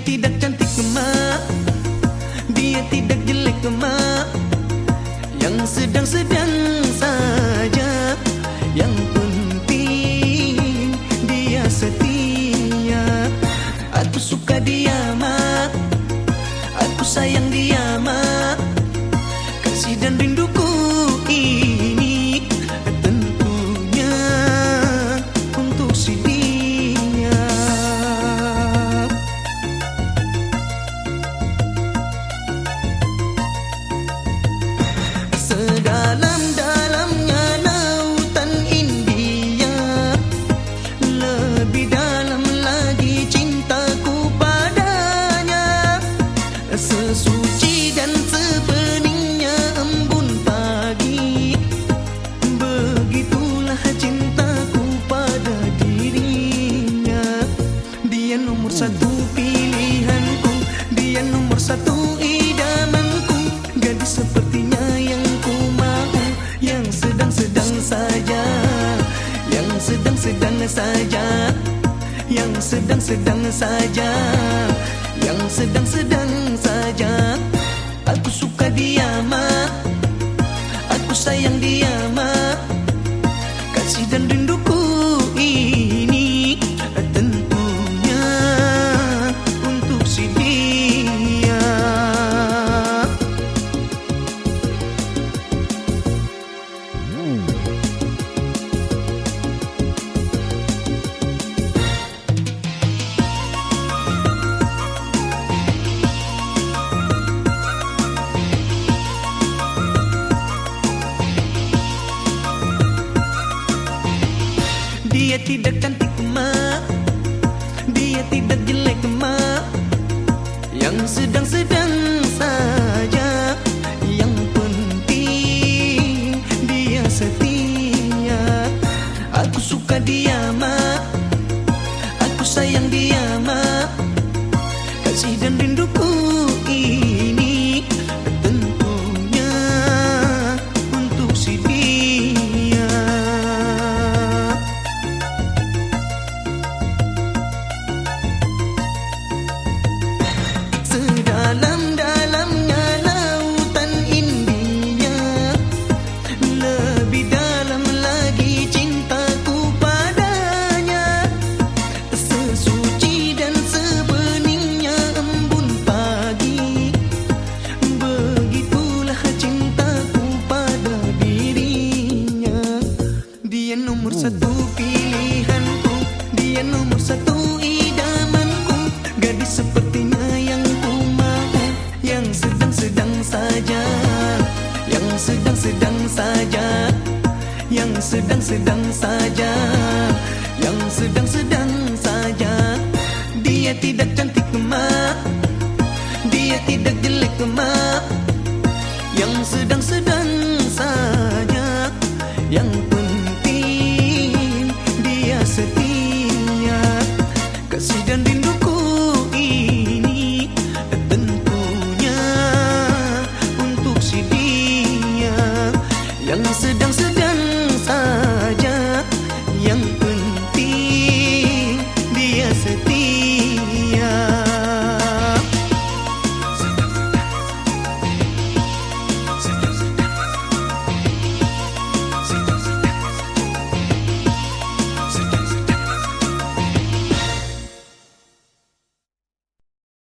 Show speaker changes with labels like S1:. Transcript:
S1: tidak cantik mak, dia tidak jelek mak, yang sedang-sedang saja. Yang penting dia setia. Aku suka dia mak, aku sayang dia mak. Kasih dan rinduku ini tentunya untuk si dia. Sedalam-dalamnya lautan India, lebih dalam lagi cintaku padanya. Sesuci dan sebeningnya embun pagi, begitulah cintaku pada dirinya. Dia nomor satu pilihanku, dia nomor satu idamanku. Gadis sepertinya yang ku mau, yang sedang-sedang saja, yang sedang-sedang saja, yang sedang-sedang saja, yang sedang-sedang saja. Aku suka dia mak, aku sayang dia mak. Kasih dan rinduku ini tentunya untuk si dia. Dia tidak cantik mak, dia tidak jelek mak, yang sedang-sedang saja. Yang penting dia setia. Aku suka dia mak, aku sayang dia mak. Kasih dan rinduku ini tentunya untuk si dia. Sedalam-dalamnya lautan India, lebih dalam lagi cintaku padanya. Sesuci dan sebeningnya embun pagi, begitulah cintaku pada dirinya. Dia nomor satu pilihanku, dia nomor satu idamanku. Gadis sepertinya yang ku mau, yang sedang-sedang saja, yang sedang-sedang saja, yang sedang-sedang saja, yang sedang-sedang saja. Dia tidak cantik mak, dia tidak jelek mak, yang sedang-sedang saja. Yang penting dia setia. Kasih dan rinduku ini tentunya untuk si dia, yang sedang